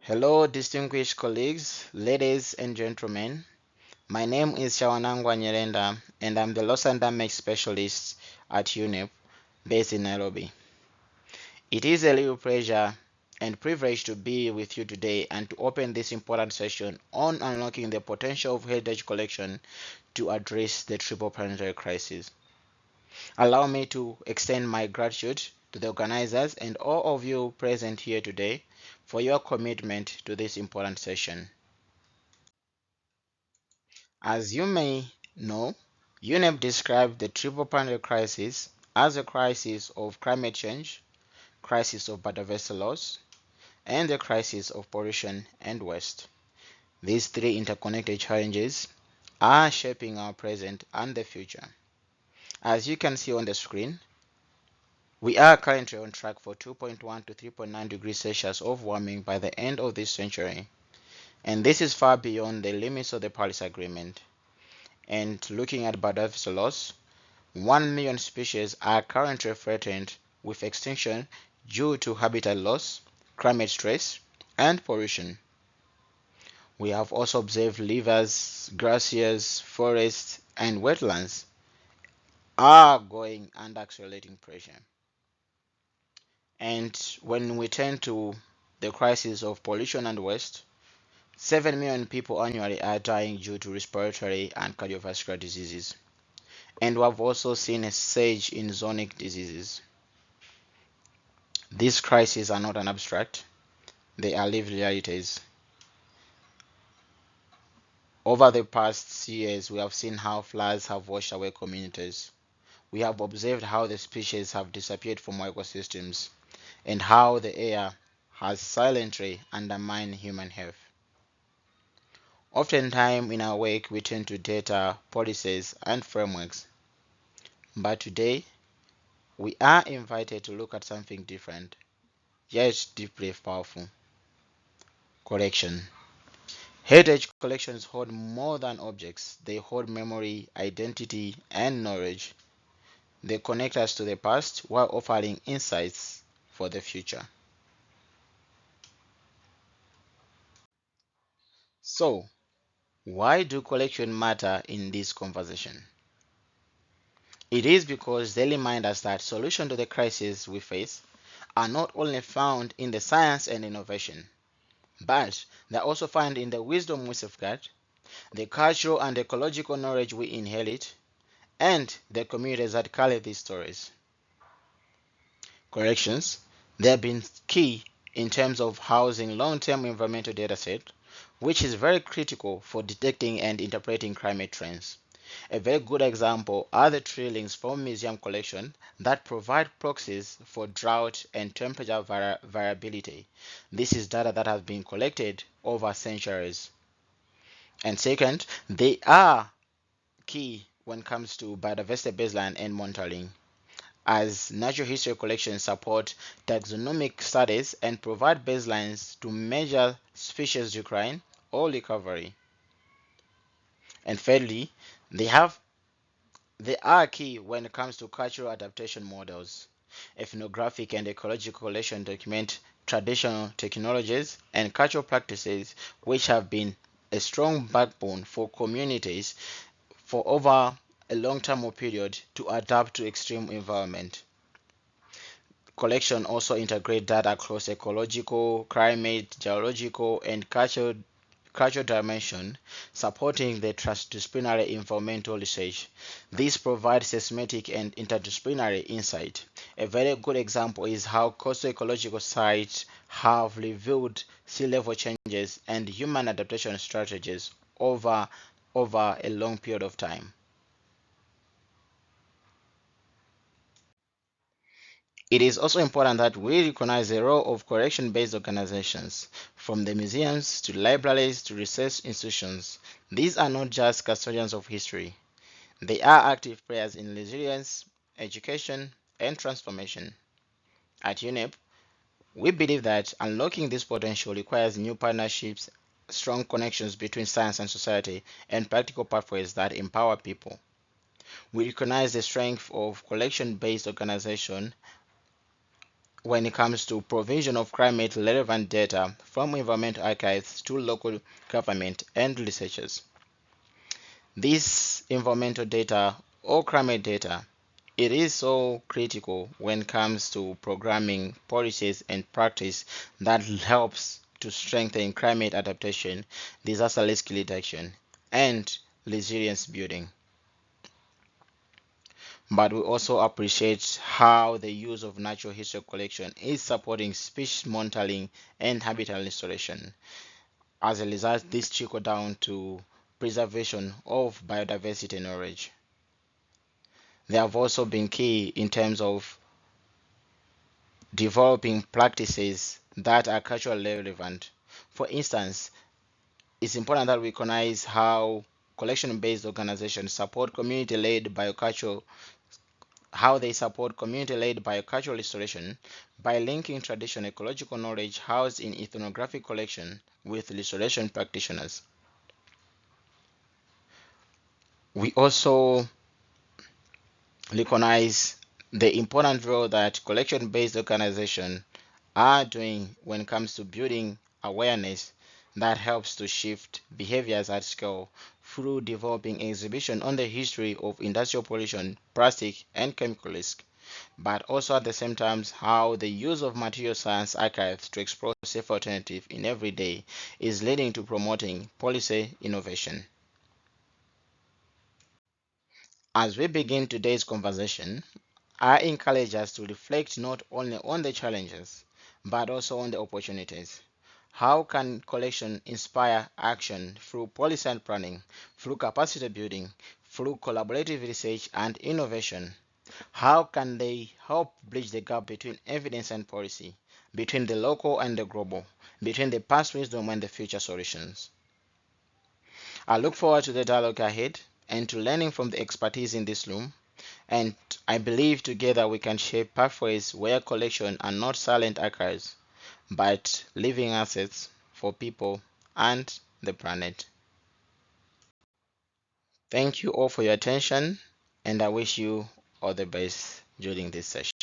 Hello, distinguished colleagues, ladies and gentlemen. My name is Chawanangwa Nyirenda, and I'm the loss and damage specialist at UNEP, based in Nairobi. It is a real pleasure and privilege to be with you today and to open this important session on unlocking the potential of heritage collection to address the triple planetary crisis. Allow me to extend my gratitude to the organizers and all of you present here today for your commitment to this important session. As you may know, UNEP described the triple planetary crisis as a crisis of climate change, crisis of biodiversity loss, and the crisis of pollution and waste. These three interconnected challenges are shaping our present and the future. As you can see on the screen, we are currently on track for 2.1 to 3.9 degrees Celsius of warming by the end of this century, and this is far beyond the limits of the Paris Agreement. And looking at biodiversity loss, 1 million species are currently threatened with extinction due to habitat loss, climate stress, and pollution. We have also observed rivers, glaciers, forests, and wetlands are going under accelerating pressure. And when we turn to the crisis of pollution and waste, 7 million people annually are dying due to respiratory and cardiovascular diseases. And we have also seen a surge in zoonotic diseases. These crises are not an abstract, they are lived realities. Over the past years, we have seen how floods have washed away communities. We have observed how the species have disappeared from ecosystems and how the air has silently undermined human health. Oftentimes in our work, we turn to data, policies, and frameworks. But today, we are invited to look at something different, yet deeply powerful: collection. Heritage collections hold more than objects. They hold memory, identity, and knowledge. They connect us to the past while offering insights for the future. So, why do collections matter in this conversation? It is because they remind us that solutions to the crises we face are not only found in the science and innovation, but they are also found in the wisdom we safeguard, the cultural and ecological knowledge we inherit, and the communities that carry these stories. Corrections, they have been key in terms of housing long-term environmental data set, which is very critical for detecting and interpreting climate trends. A very good example are the tree from museum collection that provide proxies for drought and temperature variability. This is data that has been collected over centuries. And second, they are key when it comes to biodiversity baseline and monitoring, as natural history collections support taxonomic studies and provide baselines to measure species decline or recovery. And thirdly, they are key when it comes to cultural adaptation models. Ethnographic and ecological collection document traditional technologies and cultural practices which have been a strong backbone for communities for over a long-term period to adapt to extreme environment. Collection also integrate data across ecological, climate, geological, and cultural dimension, supporting the transdisciplinary environmental research. This provides systematic and interdisciplinary insight. A very good example is how coastal ecological sites have revealed sea level changes and human adaptation strategies over a long period of time. It is also important that we recognize the role of collection-based organizations, from the museums to libraries to research institutions. These are not just custodians of history. They are active players in resilience, education, and transformation. At UNEP, we believe that unlocking this potential requires new partnerships, strong connections between science and society, and practical pathways that empower people. We recognize the strength of collection-based organization when it comes to provision of climate relevant data from environmental archives to local government and researchers. This environmental data or climate data, it is so critical when it comes to programming policies and practice that helps to strengthen climate adaptation, disaster risk reduction, and resilience building. But we also appreciate how the use of natural history collection is supporting species monitoring and habitat restoration. As a result, this trickle down to preservation of biodiversity knowledge. They have also been key in terms of developing practices that are culturally relevant. For instance, it's important that we recognize how collection-based organizations support community-led biocultural how they support community-led biocultural restoration by linking traditional ecological knowledge housed in ethnographic collection with restoration practitioners. We also recognize the important role that collection-based organizations are doing when it comes to building awareness that helps to shift behaviors at scale through developing exhibition on the history of industrial pollution, plastic, and chemical risk, but also at the same time how the use of material science archives to explore safe alternatives in every day is leading to promoting policy innovation. As we begin today's conversation, I encourage us to reflect not only on the challenges, but also on the opportunities. How can collection inspire action through policy and planning, through capacity building, through collaborative research and innovation? How can they help bridge the gap between evidence and policy, between the local and the global, between the past wisdom and the future solutions? I look forward to the dialogue ahead and to learning from the expertise in this room. And I believe together we can shape pathways where collection are not silent archives, but living assets for people and the planet. Thank you all for your attention, and I wish you all the best during this session.